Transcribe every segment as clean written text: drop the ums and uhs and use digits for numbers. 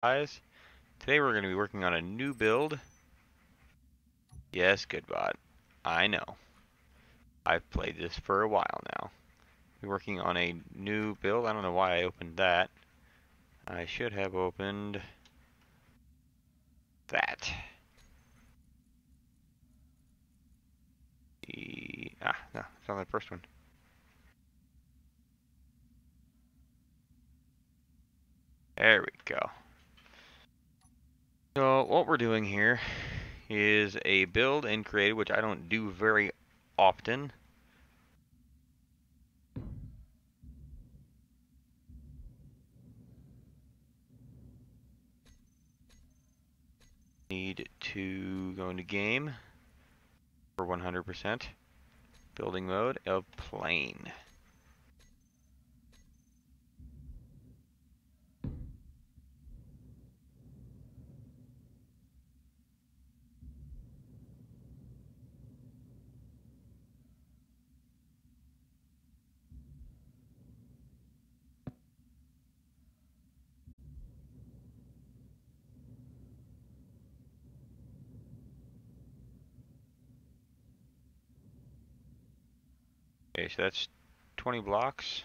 Guys, today we're going to be working on a new build. Yes, good bot. I know. I've played this for a while now. We're working on a new build. I don't know why I opened that. I should have opened that. No, it's on the first one. There we go. So what we're doing here is a build in Creative, which I don't do very often. Need to go into game for 100%. Building mode of plane. Okay, so that's 20 blocks.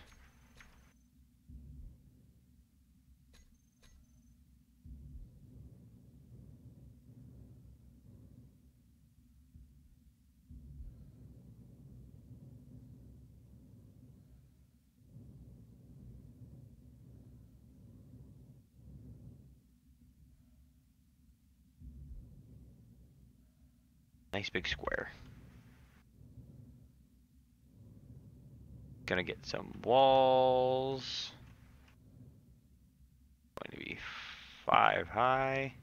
Nice big square. Gonna get some walls. Going to be 5 high.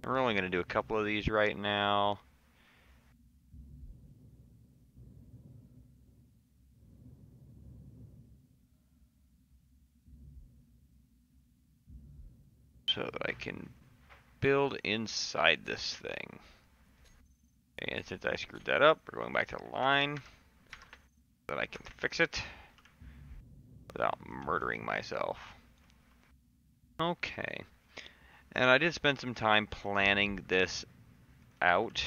We're only gonna do a couple of these right now. So that I can build inside this thing. And since I screwed that up, we're going back to the line so that I can fix it without murdering myself. Okay. And I did spend some time planning this out.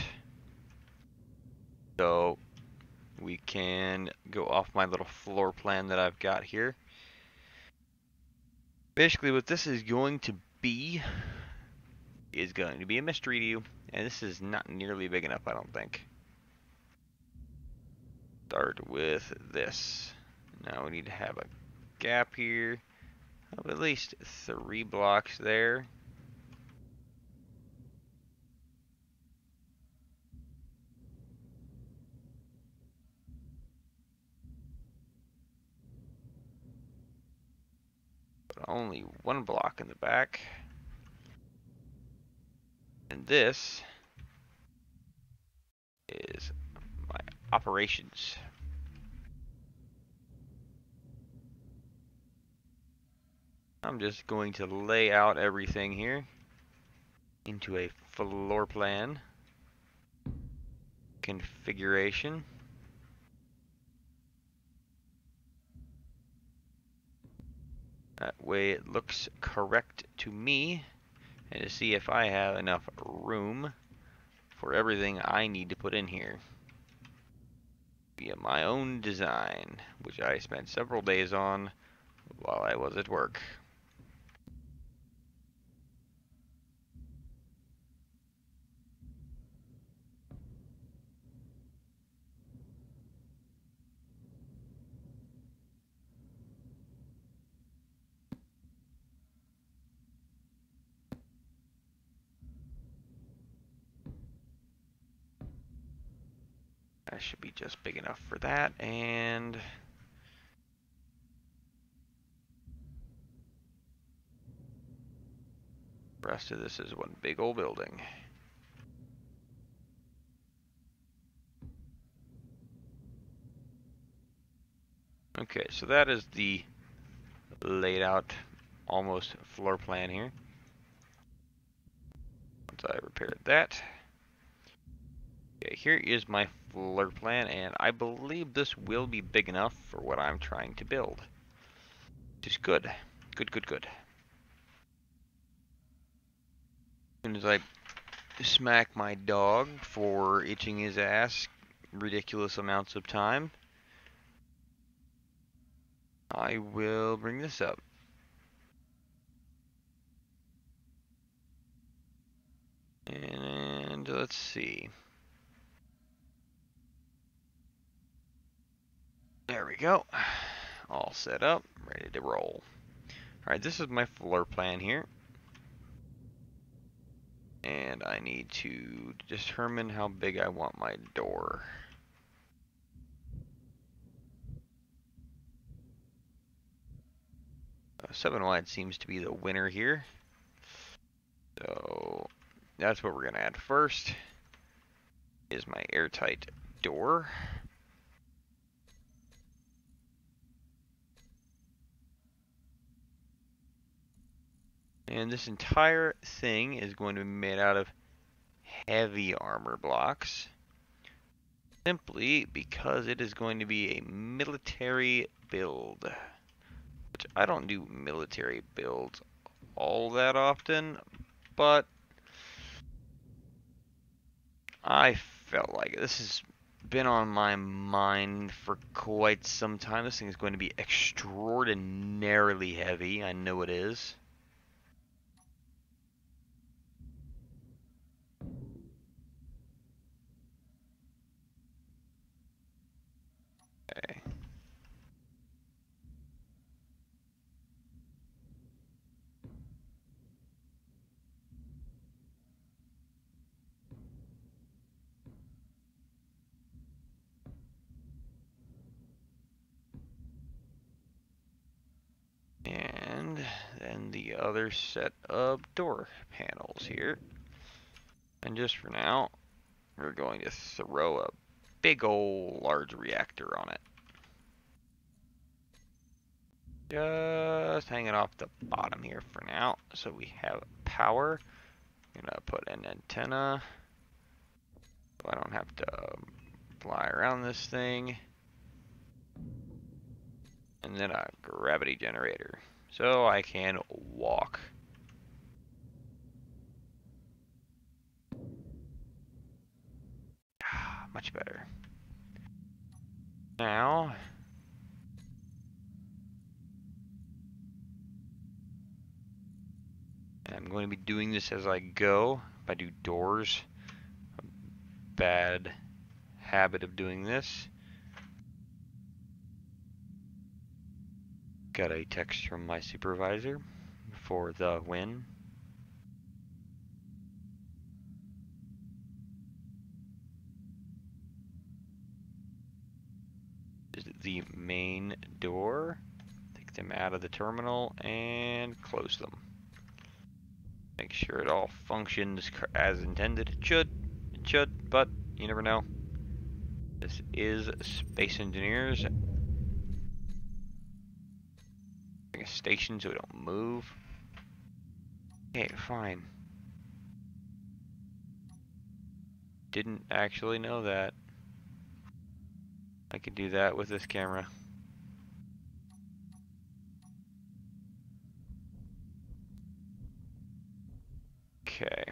So we can go off my little floor plan that I've got here. Basically what this is going to be a mystery to you, and this is not nearly big enough, I don't think. Start with this. Now we need to have a gap here of at least 3 blocks there. But only 1 block in the back. And this is my operations. I'm just going to lay out everything here into a floor plan configuration. That way it looks correct to me, and to see if I have enough room for everything I need to put in here via my own design, which I spent several days on while I was at work. That should be just big enough for that, and the rest of this is one big old building. Okay, so that is the laid out almost floor plan here. Once I repaired that. Okay, here is my floor plan, and I believe this will be big enough for what I'm trying to build. Which is good. Good, good, good. soon as I smack my dog for itching his ass ridiculous amounts of time, I will bring this up. And let's see. There we go. All set up, ready to roll. Alright, this is my floor plan here. And I need to determine how big I want my door. 7 wide seems to be the winner here. So that's what we're going to add first, is my airtight door. And this entire thing is going to be made out of heavy armor blocks, simply because it is going to be a military build, which I don't do military builds all that often, but I felt like it. This has been on my mind for quite some time. This thing is going to be extraordinarily heavy. I know it is. Okay. And then the other set of door panels here. And just for now, we're going to throw a big old large reactor on it. Just hanging off the bottom here for now, so we have power. I'm gonna put an antenna, so I don't have to fly around this thing. And then a gravity generator, so I can walk. Much better. Now, I'm going to be doing this as I go. If I do doors, a bad habit of doing this. Got a text from my supervisor for the win. Is the main door. Take them out of the terminal and close them. Make sure it all functions as intended. It should, but you never know. This is Space Engineers. Make a station so we don't move. Okay, fine. Didn't actually know that. I could do that with this camera. Okay.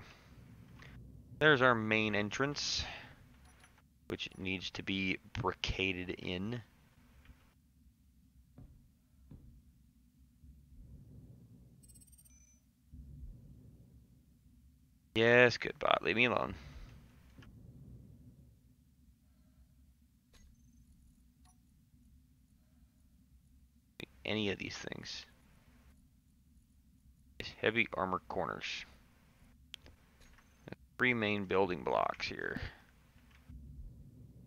There's our main entrance, which needs to be brickaded in. Yes, good bot. Leave me alone. Any of these things. Heavy armor corners. 3 main building blocks here.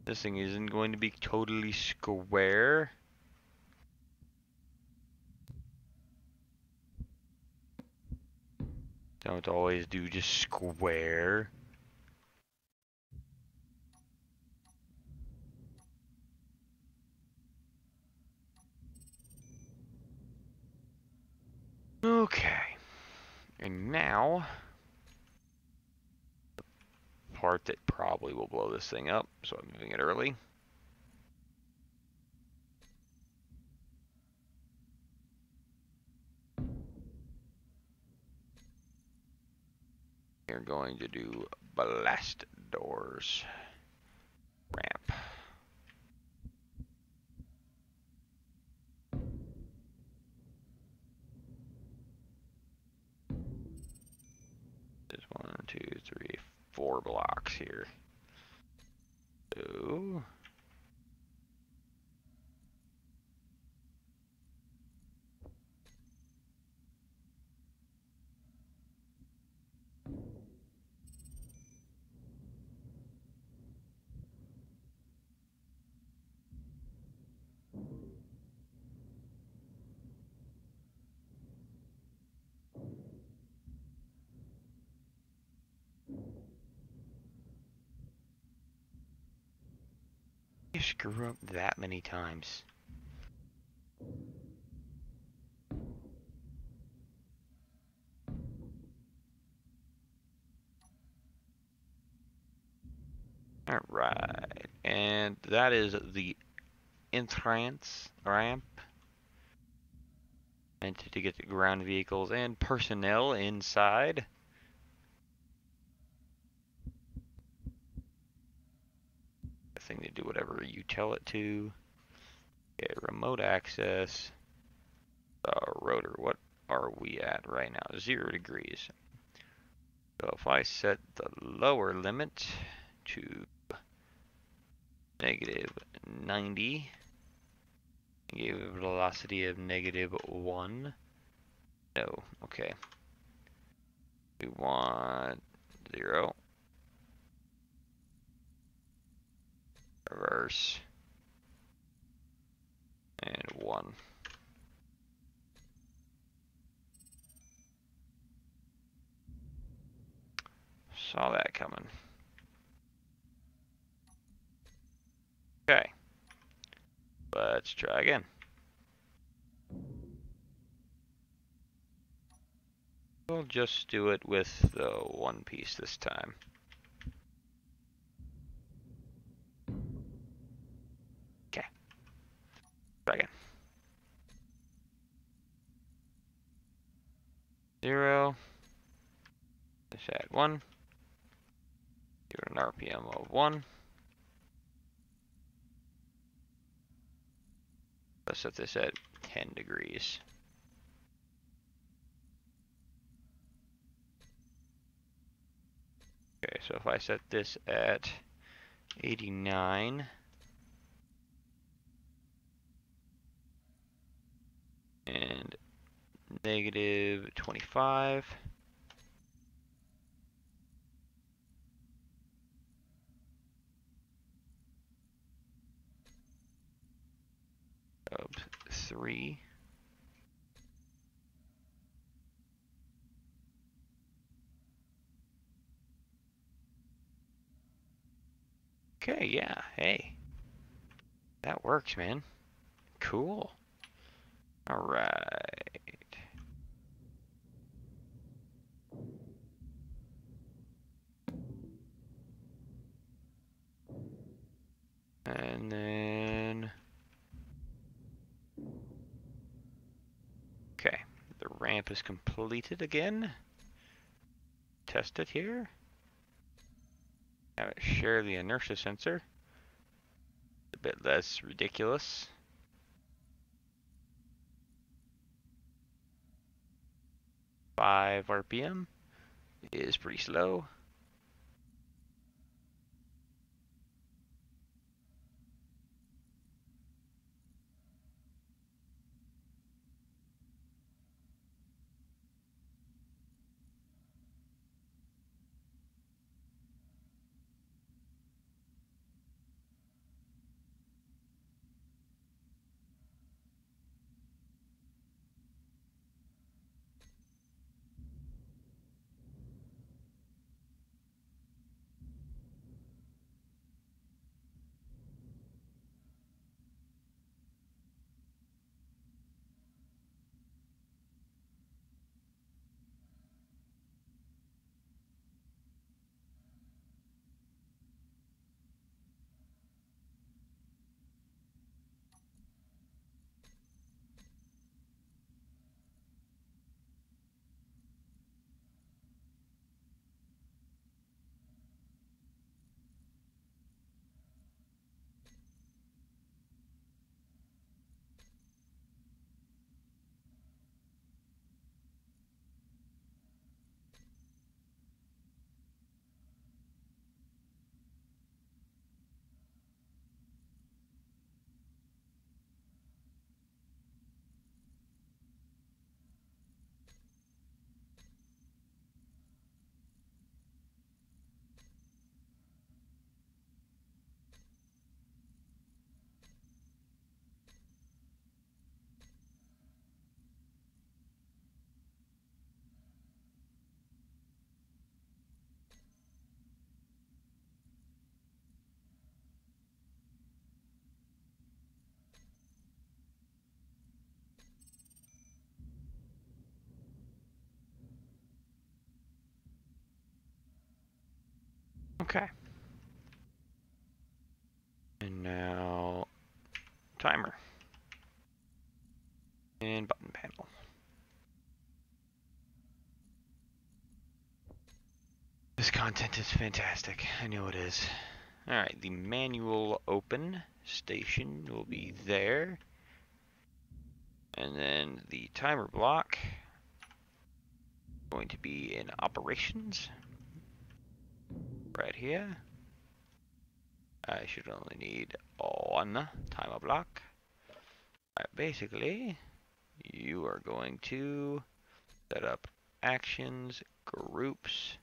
This thing isn't going to be totally square. Don't always do just square. Okay. And now, the part that probably will blow this thing up, so I'm moving it early. We're going to do blast doors. Ramp. There's 1, 2, 3, 4 blocks here. So you screw up that many times. Alright, and that is the entrance ramp. Meant to get the ground vehicles and personnel inside. The thing to do whatever you tell it to. Okay, remote access. Rotor, what are we at right now? 0 degrees. So if I set the lower limit to -90, give a velocity of -1. No, okay. We want 0. Reverse. And 1. Saw that coming. Okay. Let's try again. We'll just do it with the one piece this time. Okay. Try again. 0. Let's add 1. Give it an RPM of 1. Let's set this at 10 degrees. Okay, so if I set this at 89 and -25, of 3. Okay, yeah, hey. That works, man. Cool. Alright. And then... Okay, the ramp is completed again. Test it here. Have it share the inertia sensor. A bit less ridiculous. 5 RPM is pretty slow. Okay. And now timer and button panel. This content is fantastic. I know it is. Alright, the manual open station will be there. And then the timer block going to be in operations right here. I should only need one timer block. Right, basically, you are going to set up actions, groups,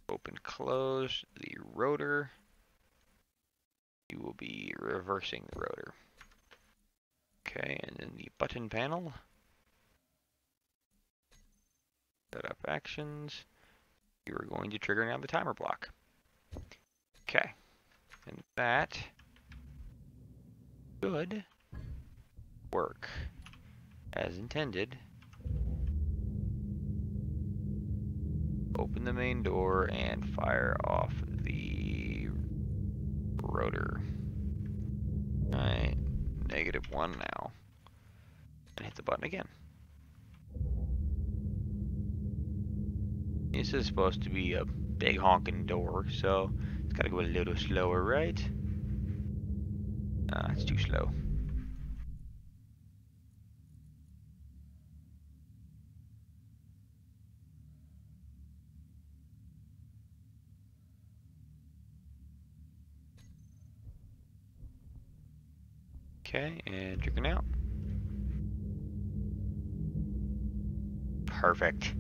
open, close the rotor. You will be reversing the rotor. Okay, and then the button panel. Set up actions. You are going to trigger now the timer block. Okay, and that should work as intended. Open the main door and fire off the rotor. Alright, -1 now. And hit the button again. This is supposed to be a big honking door, so it's gotta go a little slower, right? It's too slow. Okay, and trigger out. Perfect.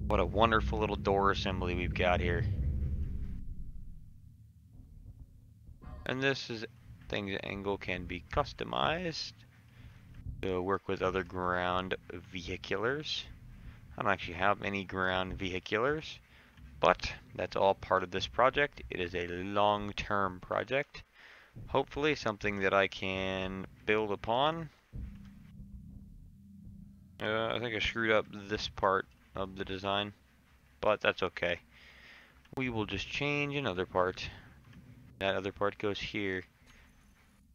What a wonderful little door assembly we've got here. And this is things angle can be customized to work with other ground vehiculars. I don't actually have any ground vehiculars, but that's all part of this project. It is a long-term project. Hopefully something that I can build upon. I think I screwed up this part of the design, but that's okay. We will just change another part. That other part goes here.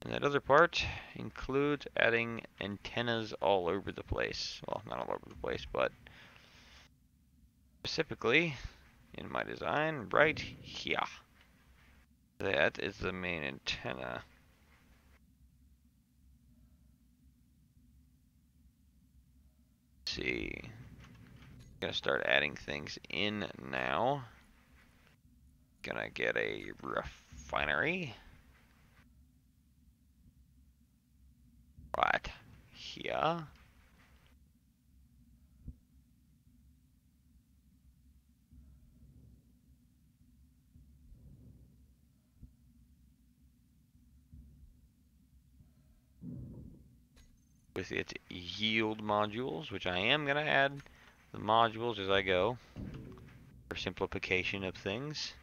And that other part includes adding antennas all over the place. Well, not all over the place, but specifically in my design right here. That is the main antenna. Let's see. Gonna start adding things in now. Gonna get a refinery. Right here. With its yield modules, which I am gonna add the modules as I go for simplification of things.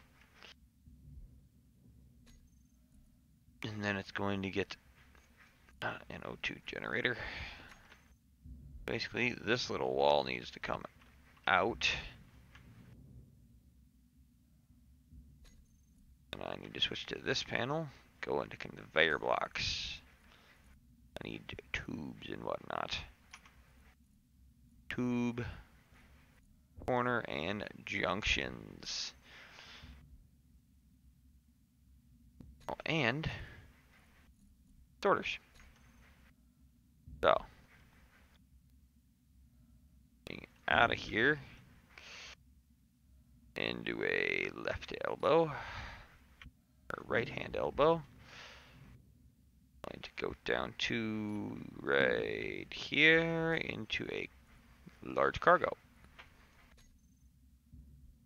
And then it's going to get an O2 generator. Basically, this little wall needs to come out. And I need to switch to this panel, go into conveyor blocks. I need tubes and whatnot. Tube, corner, and junctions. Oh, and sorters. So, out of here into a left elbow or right hand elbow. Going to go down to right here into a large cargo.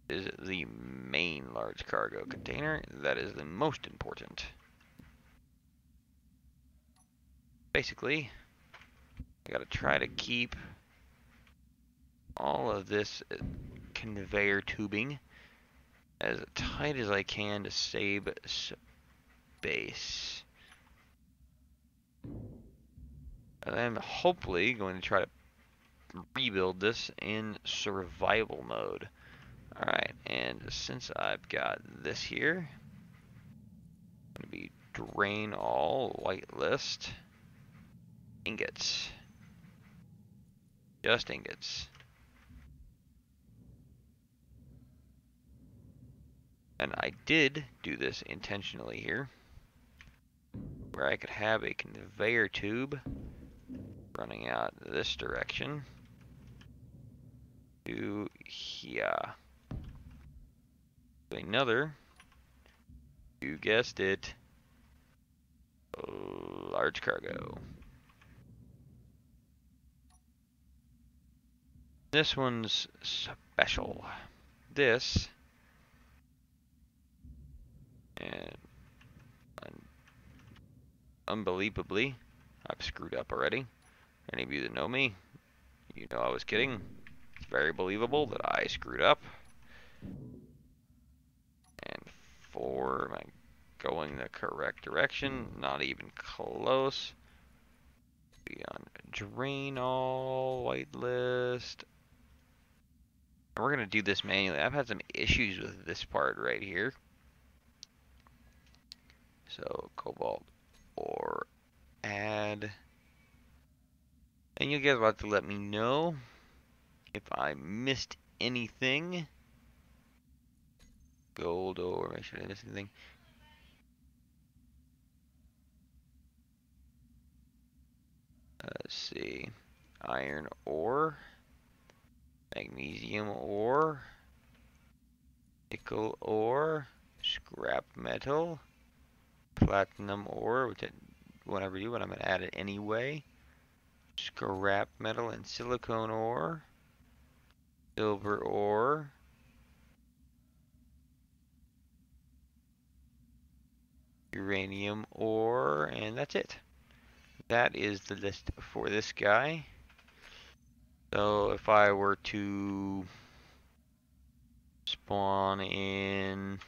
This is the main large cargo container. That is the most important. Basically, I gotta try to keep all of this conveyor tubing as tight as I can to save space. And I'm hopefully going to try to rebuild this in survival mode. Alright, and since I've got this here, I'm going to be drain all whitelist ingots. Just ingots. And I did do this intentionally here, where I could have a conveyor tube running out this direction to here. Another, you guessed it, large cargo. This one's special. This, and unbelievably, I've screwed up already. Any of you that know me, you know I was kidding. It's very believable that I screwed up. And 4, am I going the correct direction? Not even close. Be on drain all, whitelist. And we're going to do this manually. I've had some issues with this part right here. So, cobalt or add. And you guys will have to let me know if I missed anything. Gold ore, make sure I didn't miss anything. Let's see. Iron ore. Magnesium ore. Nickel ore. Scrap metal. Platinum ore, which I won't ever do, but I'm going to add it anyway. Scrap metal and silicone ore. Silver ore. Uranium ore, and that's it. That is the list for this guy. So if I were to spawn in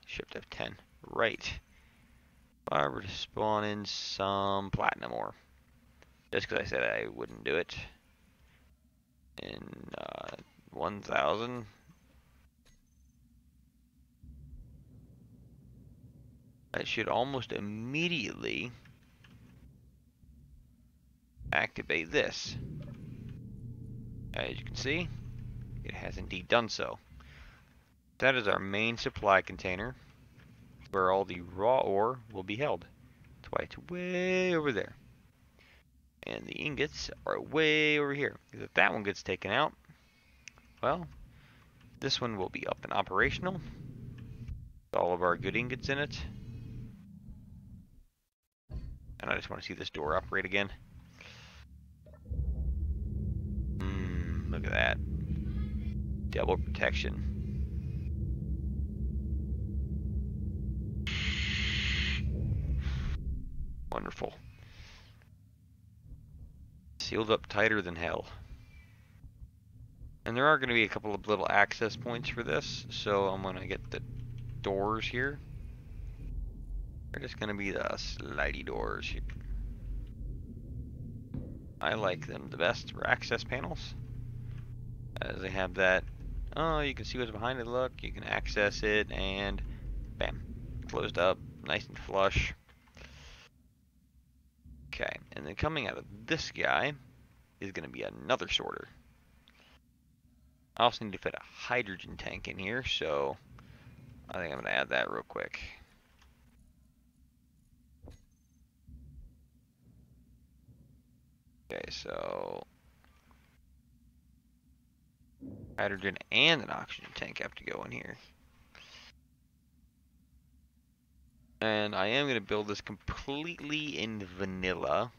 shift F10, right. If I were to spawn in some platinum ore, just because I said I wouldn't do it, in 1000. I should almost immediately activate this. As you can see, it has indeed done so. That is our main supply container, where all the raw ore will be held. That's why it's way over there. And the ingots are way over here. Because if that one gets taken out, well, this one will be up and operational. With all of our good ingots in it. And I just want to see this door operate again. Look at that. Double protection. Wonderful. Sealed up tighter than hell. And there are going to be a couple of little access points for this, so I'm going to get the doors here. They're just going to be the slidey doors. I like them the best for access panels, as they have that, oh, you can see what's behind it, look, you can access it, and bam, closed up, nice and flush. Okay, and then coming out of this guy is going to be another sorter. I also need to fit a hydrogen tank in here, so I think I'm going to add that real quick. Okay, so hydrogen and an oxygen tank have to go in here. And I am going to build this completely in vanilla.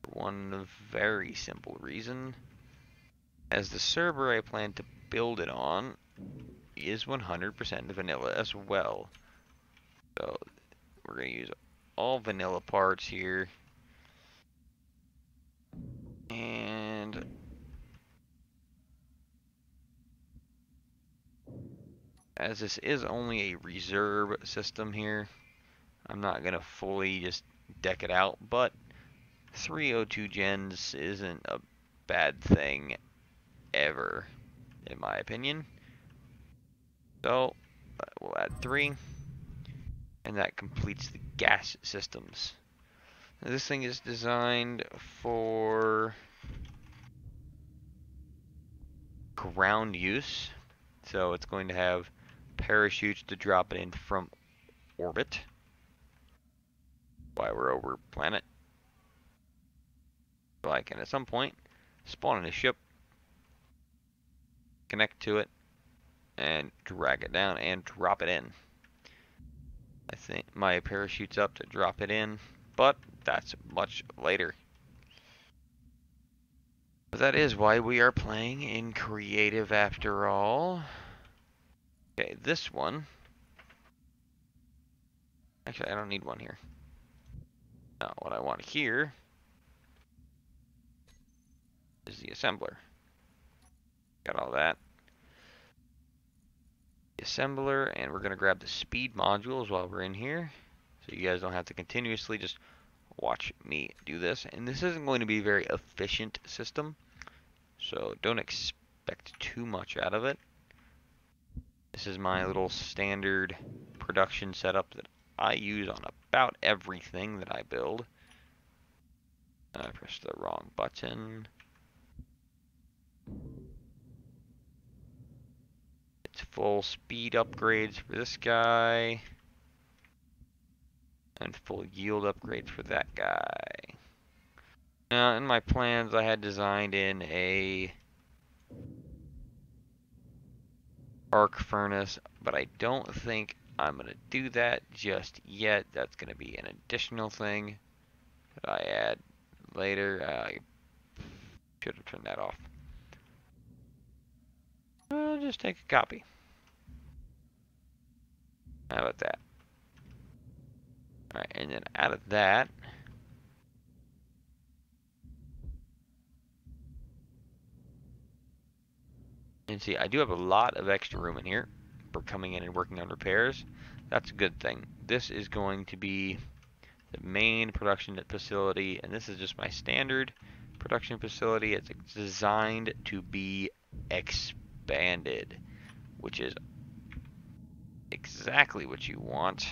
For one very simple reason. As the server I plan to build it on is 100% vanilla as well. So we're going to use all vanilla parts here. And as this is only a reserve system here, I'm not gonna fully just deck it out, but 302 gens isn't a bad thing ever, in my opinion. So we'll add 3, and that completes the gas systems. Now, this thing is designed for ground use, so it's going to have parachutes to drop it in from orbit while we're over planet. So I can at some point spawn in a ship, connect to it, and drag it down and drop it in. I think my parachute's up to drop it in, but that's much later. But that is why we are playing in creative after all. Okay, this one. Actually, I don't need one here. No, what I want here is the assembler. Got all that. The assembler, and we're going to grab the speed modules while we're in here. So you guys don't have to continuously just watch me do this. And this isn't going to be a very efficient system, so don't expect too much out of it. This is my little standard production setup that I use on about everything that I build. I pressed the wrong button. It's full speed upgrades for this guy, and full yield upgrades for that guy. Now, in my plans, I had designed in a arc furnace, but I don't think I'm going to do that just yet. That's going to be an additional thing that I add later. I should have turned that off. I'll just take a copy. How about that? Alright, and then out of that, and see, I do have a lot of extra room in here for coming in and working on repairs. That's a good thing. This is going to be the main production facility, and this is just my standard production facility. It's designed to be expanded, which is exactly what you want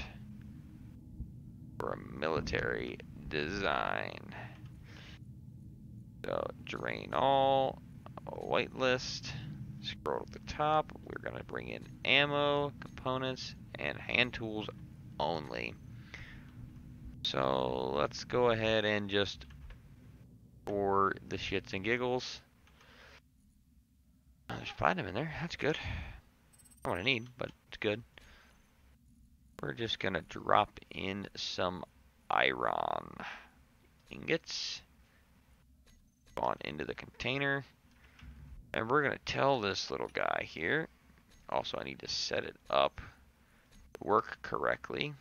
for a military design. So drain all, whitelist, scroll to the top. We're going to bring in ammo, components, and hand tools only. So let's go ahead and just, for the shits and giggles, there's platinum in there. That's good. Not what I need, but it's good. We're just gonna drop in some iron ingots on into the container, and we're gonna tell this little guy here. Also, I need to set it up to work correctly.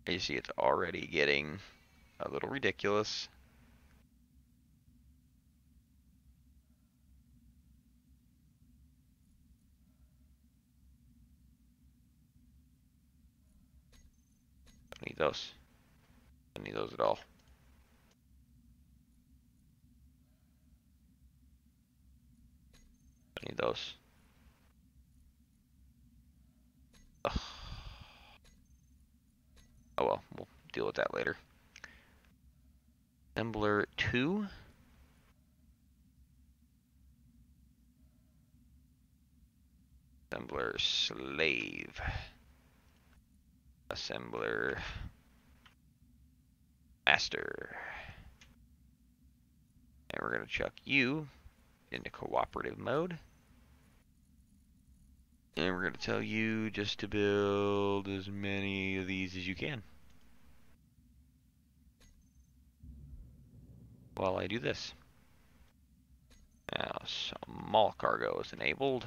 You see, it's already getting a little ridiculous. Don't need those. Don't need those at all. Don't need those. Ugh. Oh well, we'll deal with that later. Assembler 2. Assembler slave. Assembler master. And we're going to chuck you into cooperative mode. And we're going to tell you just to build as many of these as you can while I do this. Now, small cargo is enabled.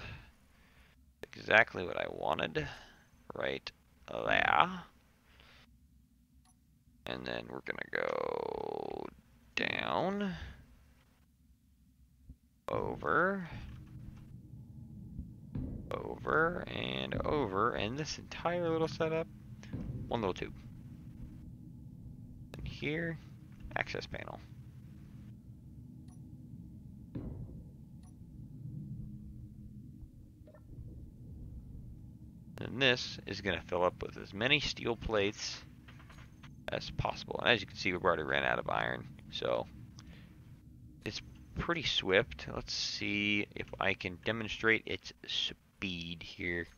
Exactly what I wanted. Right there. And then we're going to go down, over, over, and over. And the this entire little setup, one little tube. And here, access panel. And this is going to fill up with as many steel plates as possible. And as you can see, we've already ran out of iron, so it's pretty swift. Let's see if I can demonstrate its speed here.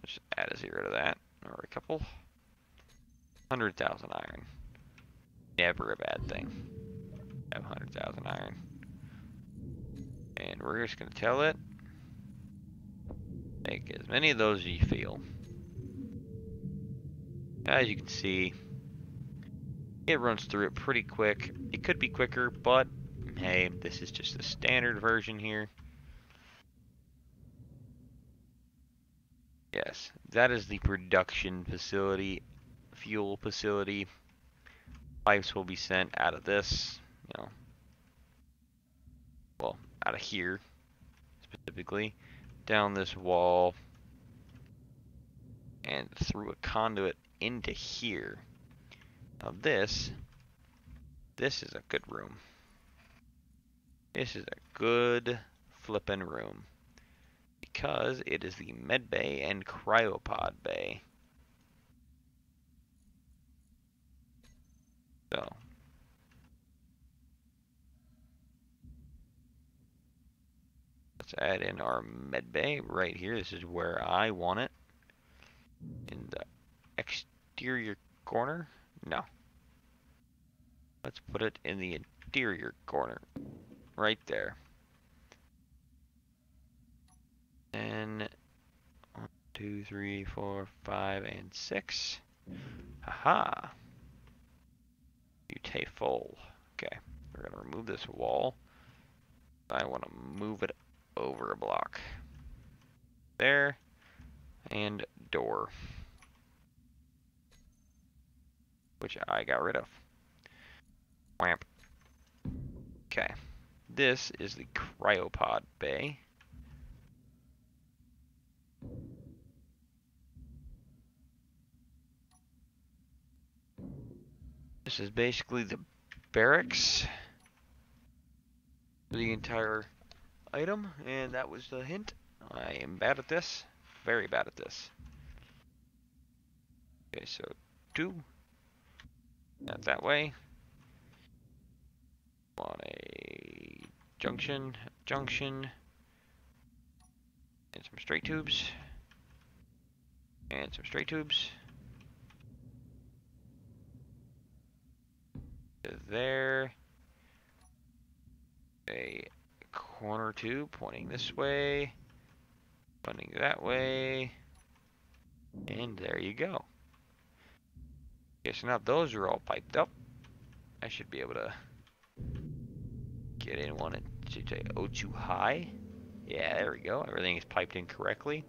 Let's add a 0 to that, or a couple. 100,000 iron. Never a bad thing. Have 100,000 iron. And we're just going to tell it, make as many of those as you feel. As you can see, it runs through it pretty quick. It could be quicker, but hey, this is just the standard version here. Yes, that is the production facility, fuel facility. Pipes will be sent out of this, you know, well, out of here specifically, down this wall, and through a conduit into here. Now this is a good room. This is a good flippin' room, because it is the med bay and cryopod bay. So let's add in our med bay right here. This is where I want it. In the exterior corner? No. Let's put it in the interior corner. Right there. And 1, 2, 3, 4, 5, and 6. Haha. Beautiful. Okay. We're going to remove this wall. I want to move it over a block. There. And door. Which I got rid of. Whamp. Okay. This is the cryopod bay. This is basically the barracks for the entire item, and that was the hint. I am bad at this. Very bad at this. Okay, so 2. Not that way. On a junction, and some straight tubes, and some straight tubes. There. A corner tube pointing this way, pointing that way, and there you go. Okay, so now those are all piped up. I should be able to get in one and say O2 high. Yeah, there we go. Everything is piped in correctly.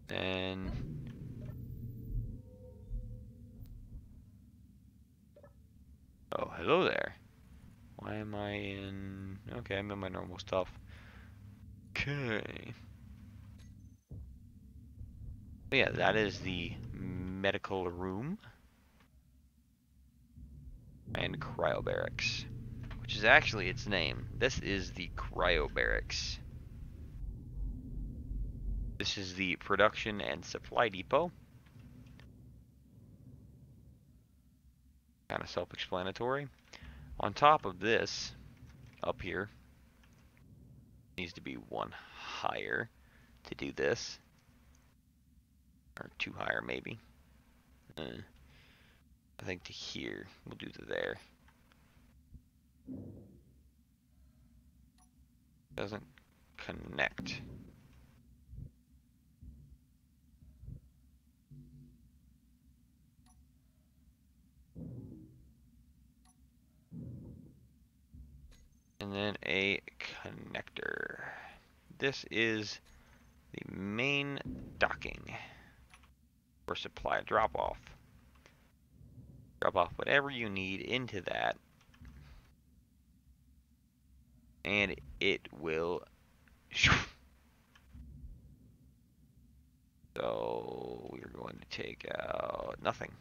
And oh, hello there. Why am I in? Okay, I'm in my normal stuff. Okay. But yeah, that is the medical room and cryo barracks, which is actually its name. This is the cryo barracks. This is the production and supply depot. Kind of self-explanatory. On top of this, up here, needs to be 1 higher to do this. Or 2 higher, maybe. I think to here. We'll do to there. Doesn't connect. And then a connector. This is the main docking for supply drop-off. Drop off whatever you need into that. and it will. So we're going to take out nothing.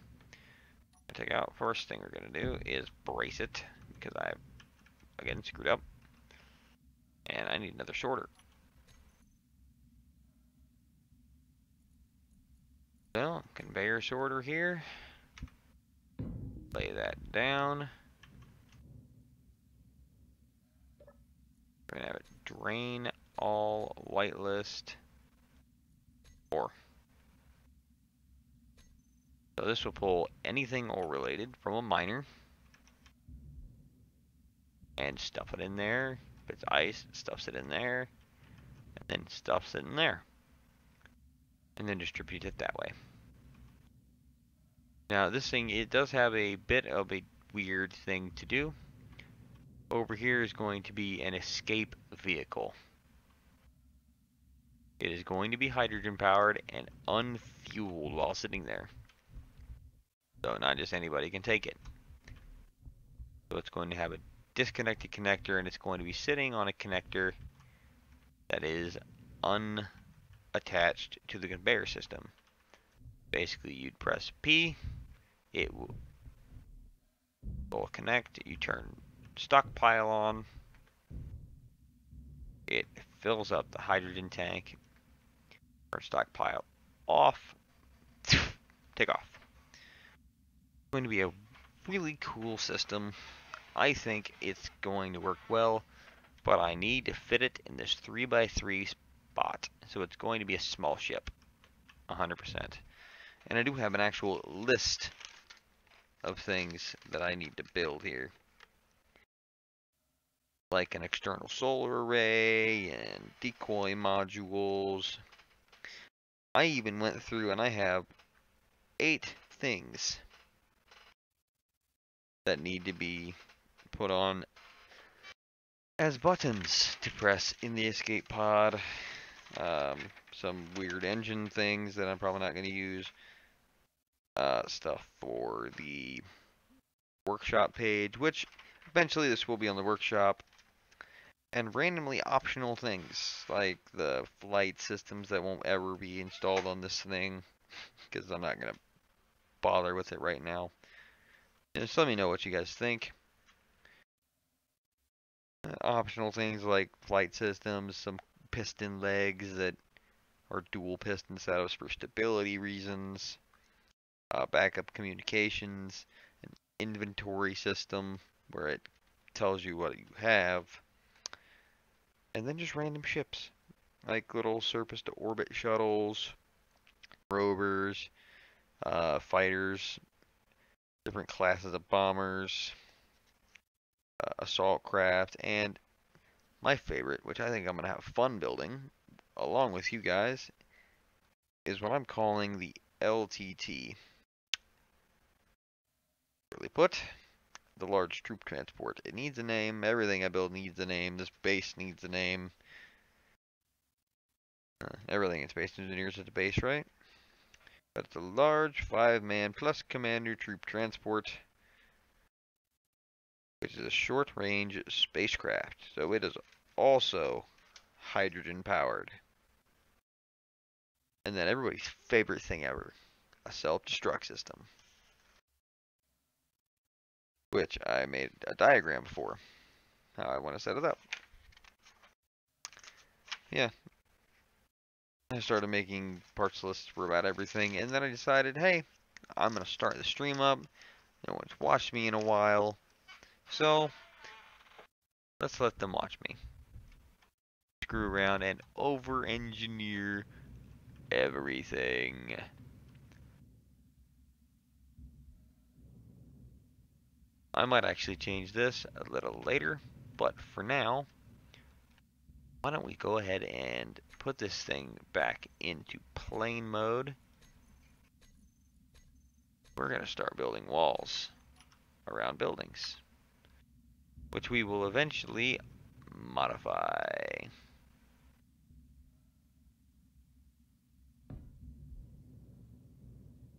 Take out first thing we're going to do is brace it because I again screwed up, and I need another sorter. So conveyor sorter here. Lay that down. We're gonna have it drain all whitelist 4. So this will pull anything ore related from a miner and stuff it in there. If it's ice, it stuffs it in there, and then stuffs it in there, and then distribute it that way. Now this thing, it does have a bit of a weird thing to do. Over here is going to be an escape vehicle. It is going to be hydrogen powered and unfueled while sitting there. So not just anybody can take it. So it's going to have a disconnected connector, and it's going to be sitting on a connector that is unattached to the conveyor system. Basically, you'd press P, it will connect, you turn stockpile on, it fills up the hydrogen tank, turn stockpile off, take off. It's going to be a really cool system. I think it's going to work well, but I need to fit it in this 3x3 spot. So it's going to be a small ship, 100%. And I do have an actual list of things that I need to build here. Like an external solar array and decoy modules. I even went through and I have 8 things that need to be put on as buttons to press in the escape pod. Some weird engine things that I'm probably not going to use. Stuff for the workshop page, which eventually this will be on the workshop. And randomly optional things, like the flight systems that won't ever be installed on this thing, because I'm not going to bother with it right now. Just let me know what you guys think. Optional things like flight systems, some piston legs that are dual piston setups for stability reasons, backup communications, an inventory system where it tells you what you have, and then just random ships like little surface to orbit shuttles, rovers, fighters, different classes of bombers, assault craft, and my favorite, which I think I'm going to have fun building along with you guys, is what I'm calling the LTT. Really put, the large troop transport. It needs a name. Everything I build needs a name. This base needs a name. Everything in Space Engineers is a base, right? But it's a large 5-man plus commander troop transport, which is a short-range spacecraft. So it is also hydrogen powered. And then everybody's favorite thing ever, a self-destruct system, which I made a diagram for how I want to set it up. Yeah, I started making parts lists for about everything, and then I decided, hey, I'm going to start the stream up. No one's watched me in a while, so let's let them watch me screw around and over-engineer everything. I might actually change this a little later, but for now, why don't we go ahead and put this thing back into plane mode. We're going to start building walls around buildings, which we will eventually modify.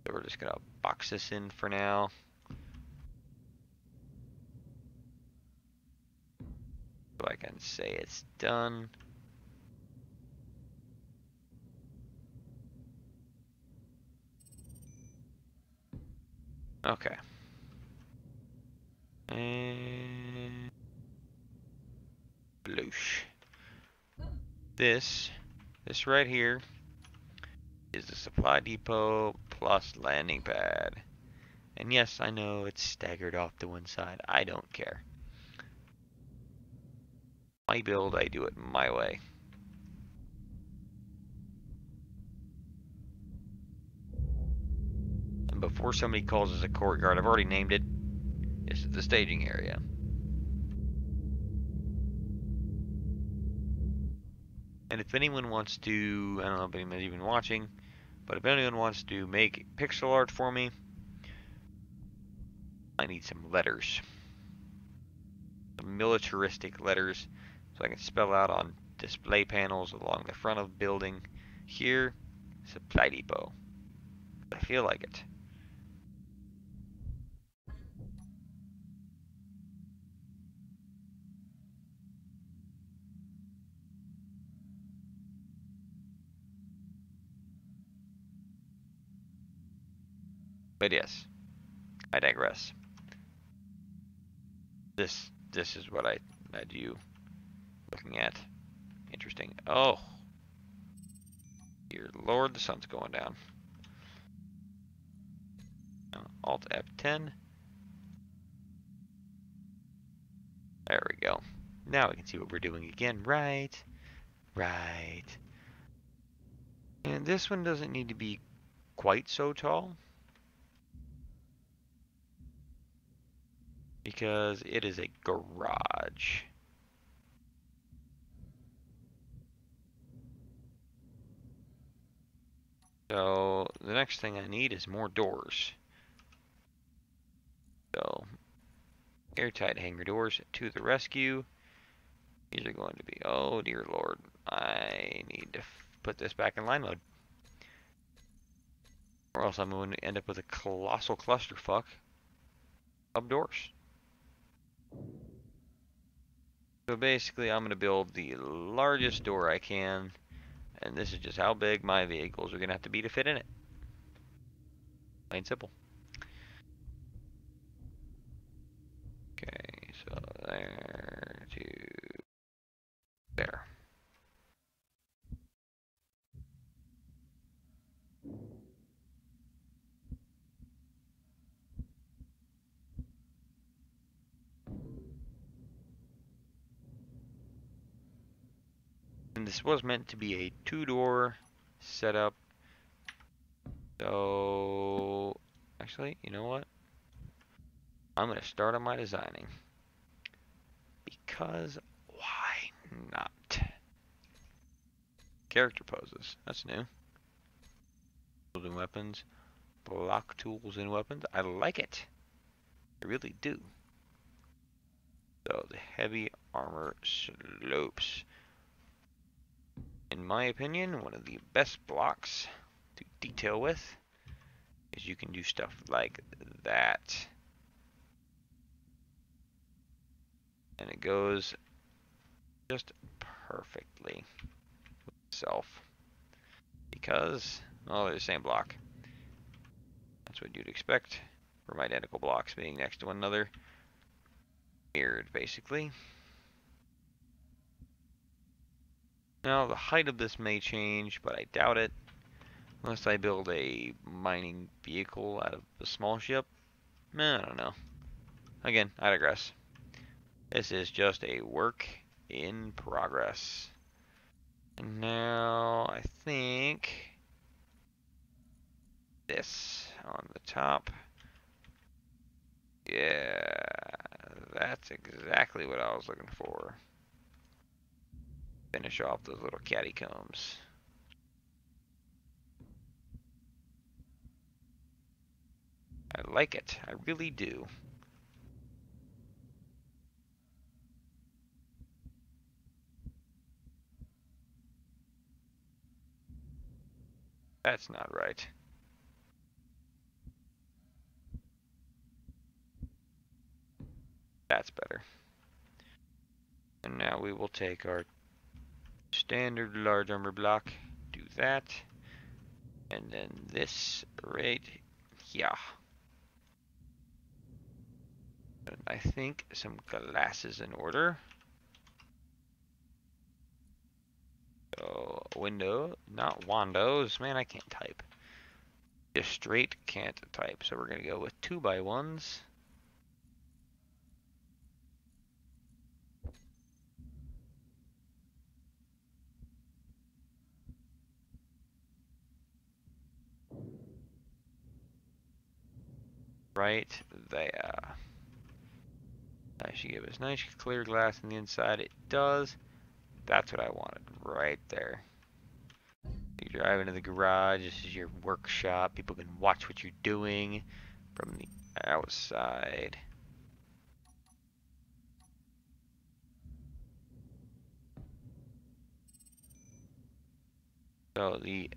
So we're just going to box this in for now. So I can and say it's done. Okay. And bloosh. This right here is the supply depot plus landing pad. And yes, I know it's staggered off to one side. I don't care. My build, I do it my way. And before somebody calls this a courtyard, I've already named it. This is the staging area. And if anyone wants to, I don't know if anyone's even watching, but if anyone wants to make pixel art for me, I need some letters. Some militaristic letters so I can spell out on display panels along the front of the building. Here, supply depot. I feel like it. But yes, I digress. This is what I had you looking at. Interesting. Oh, dear Lord, the sun's going down. Alt F10. There we go. Now we can see what we're doing again. Right. And this one doesn't need to be quite so tall, because it is a garage. So the next thing I need is more doors. So airtight hangar doors to the rescue. These are going to be, oh dear Lord, I need to put this back in line mode, or else I'm going to end up with a colossal clusterfuck of doors. So basically I'm going to build the largest door I can, and this is just how big my vehicles are going to have to be to fit in it. Plain simple. Okay, so there to there. And this was meant to be a two-door setup. So actually, you know what? I'm going to start on my designing. Because why not? Character poses. That's new. Tools and weapons. Block tools and weapons. I like it. I really do. So the heavy armor slopes. In my opinion, one of the best blocks to detail with is you can do stuff like that. And it goes just perfectly with itself. Because, well, they're the same block. That's what you'd expect from identical blocks being next to one another. Mirrored, basically. Now, the height of this may change, but I doubt it. Unless I build a mining vehicle out of a small ship. I don't know. Again, I digress. This is just a work in progress. And now, I think this on the top. Yeah, that's exactly what I was looking for. Finish off those little catacombs. I like it. I really do. That's not right. That's better. And now we will take our standard large armor block, do that, and then this right here. And I think some glasses in order. So, window, not wandos. Man, I can't type. Just straight can't type. So we're going to go with 2x1s. Right there. That should give us nice clear glass on the inside. It does. That's what I wanted. Right there. You drive into the garage. This is your workshop. People can watch what you're doing from the outside. So the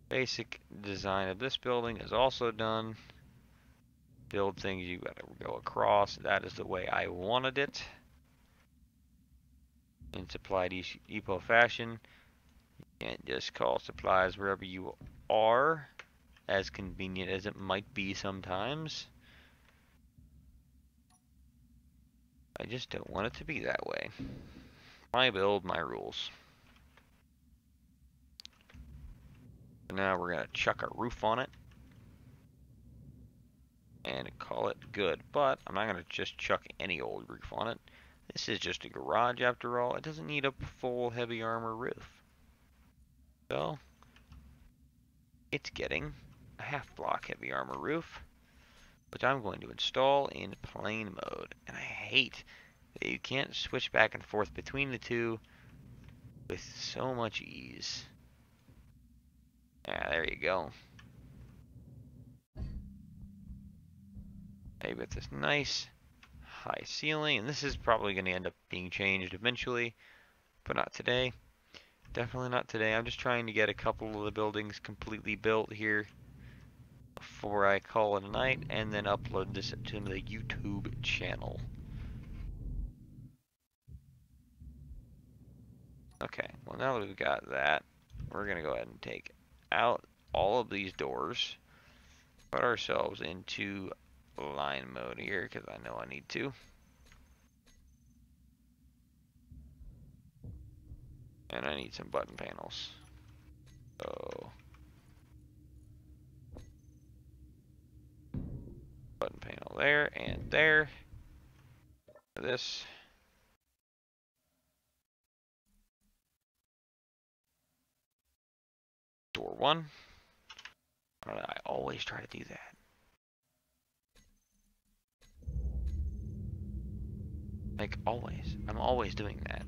basic design of this building is also done. Build things you gotta go across. That is the way I wanted it. In supply depot fashion. You can't just call supplies wherever you are, as convenient as it might be sometimes. I just don't want it to be that way. My build, my rules. So now we're gonna chuck a roof on it and call it good. But I'm not gonna just chuck any old roof on it. This is just a garage after all. It doesn't need a full heavy armor roof. So it's getting a half block heavy armor roof, which I'm going to install in plain mode. And I hate that you can't switch back and forth between the two with so much ease. Yeah, there you go. Okay, with this nice high ceiling, and this is probably going to end up being changed eventually, but not today. Definitely not today. I'm just trying to get a couple of the buildings completely built here before I call it a night, and then upload this to the YouTube channel. Okay, well now that we've got that, we're going to go ahead and take out all of these doors, put ourselves into line mode here, because I know I need to. And I need some button panels. So, button panel there and there. This. Door 1. I always try to do that. Like, always. I'm always doing that.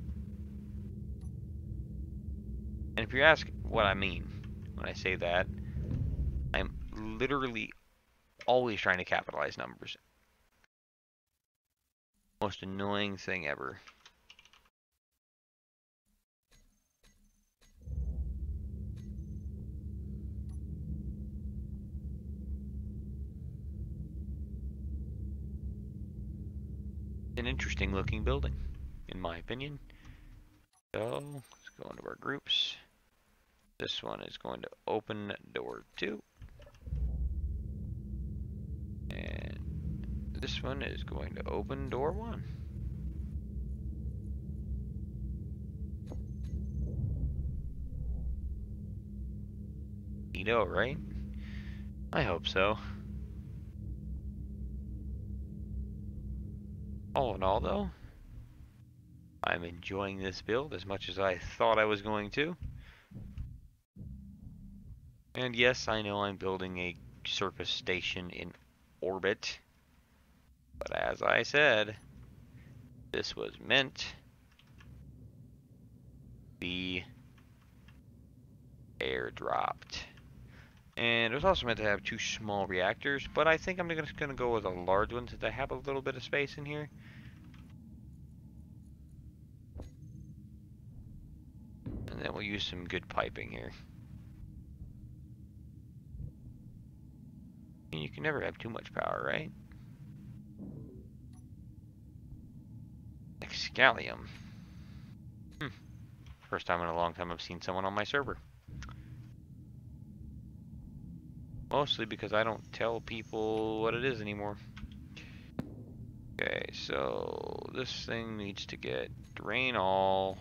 And if you ask what I mean when I say that, I'm literally always trying to capitalize numbers. Most annoying thing ever. An interesting looking building, in my opinion. So, let's go into our groups. This one is going to open door 2. And this one is going to open door 1. Neato, right? I hope so. All in all, though, I'm enjoying this build as much as I thought I was going to. And yes, I know I'm building a surface station in orbit. But as I said, this was meant to be airdropped. And it was also meant to have 2 small reactors, but I think I'm just going to go with a large one since I have a little bit of space in here. And then we'll use some good piping here. You can never have too much power, right? Excalium. First time in a long time I've seen someone on my server. Mostly because I don't tell people what it is anymore. Okay, so this thing needs to get drain all,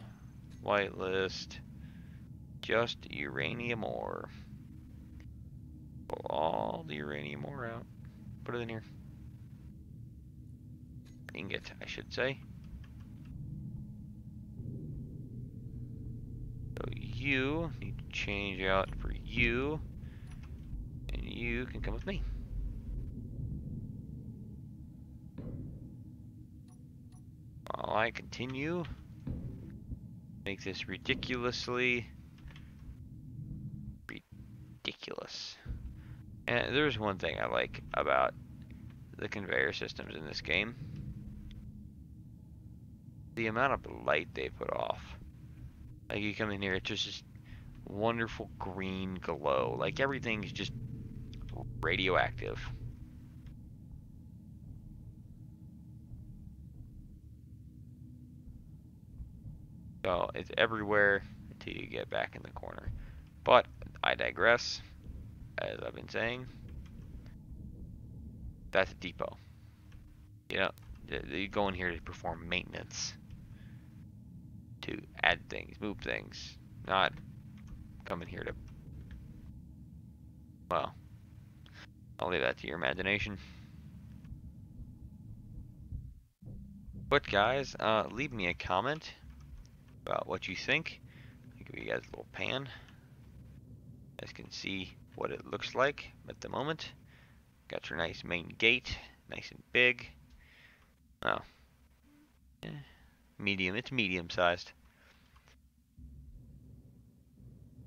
whitelist, just uranium ore. Pull all the uranium ore out. Put it in here. Ingot, I should say. So you need to change out for you, and you can come with me. While I continue, make this ridiculously ridiculous. And there's one thing I like about the conveyor systems in this game. The amount of light they put off. Like you come in here, it's just this wonderful green glow. Like everything's just radioactive. So it's everywhere until you get back in the corner. But I digress. As I've been saying, that's a depot. You know, you go in here to perform maintenance, to add things, move things, not come in here to, well, I'll leave that to your imagination. But guys, leave me a comment about what you think. I'll give you guys a little pan. You guys can see what it looks like at the moment. Got your nice main gate, nice and big. Oh, yeah, medium. It's medium sized.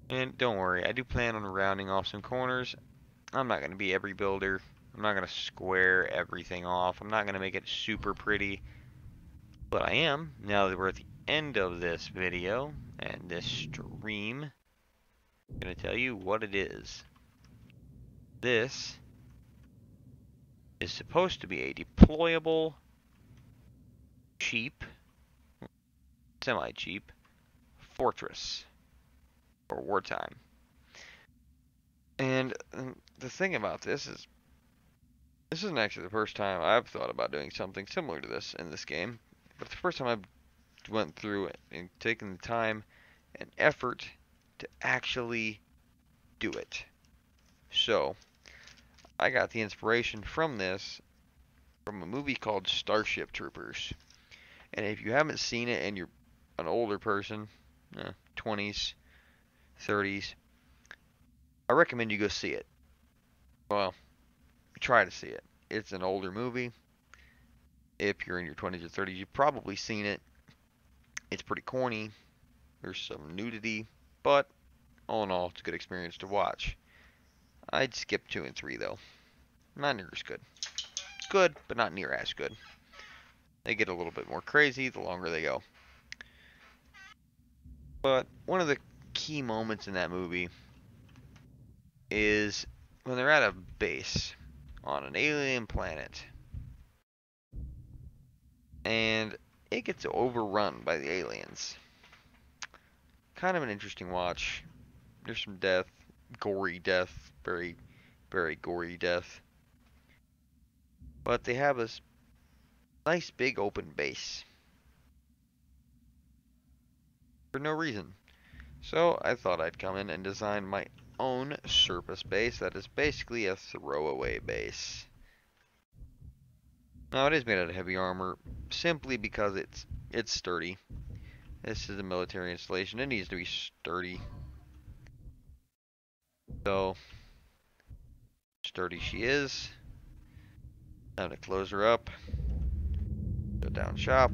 And don't worry, I do plan on rounding off some corners. I'm not going to be every builder. I'm not going to square everything off. I'm not going to make it super pretty. But I am, now that we're at the end of this video and this stream, I'm going to tell you what it is. This is supposed to be a deployable, cheap, semi-cheap fortress for wartime. And the thing about this isn't actually the first time I've thought about doing something similar to this in this game, but it's the first time I've went through it and taken the time and effort to actually do it. So, I got the inspiration from this from a movie called Starship Troopers. And if you haven't seen it and you're an older person, 20s, 30s, I recommend you go see it. Well, try to see it. It's an older movie. If you're in your 20s or 30s, you've probably seen it. It's pretty corny. There's some nudity, but all in all, it's a good experience to watch. I'd skip 2 and 3 though. Not near as good. Good, but not near as good. They get a little bit more crazy the longer they go. But one of the key moments in that movie is when they're at a base on an alien planet. And it gets overrun by the aliens. Kind of an interesting watch. There's some death, gory death, very, very gory death. But they have this nice big open base. For no reason. So I thought I'd come in and design my own surface base that is basically a throwaway base. Now it is made out of heavy armor simply because it's sturdy. This is a military installation. It needs to be sturdy. So sturdy she is. Time to close her up. Go down shop.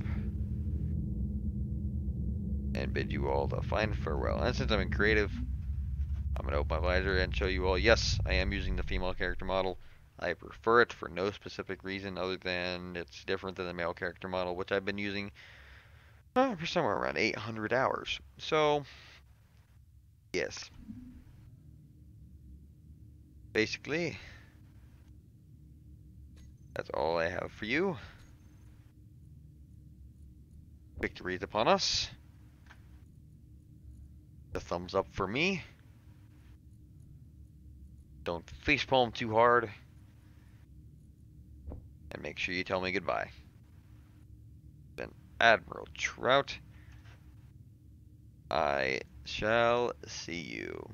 And bid you all the fine farewell. And since I'm in creative, I'm going to open my visor and show you all, yes, I am using the female character model. I prefer it for no specific reason other than it's different than the male character model, which I've been using for somewhere around 800 hours. So, yes. Basically, that's all I have for you. Victory is upon us. The thumbs up for me. Don't facepalm too hard. And make sure you tell me goodbye. Then Admiral Trout, I shall see you.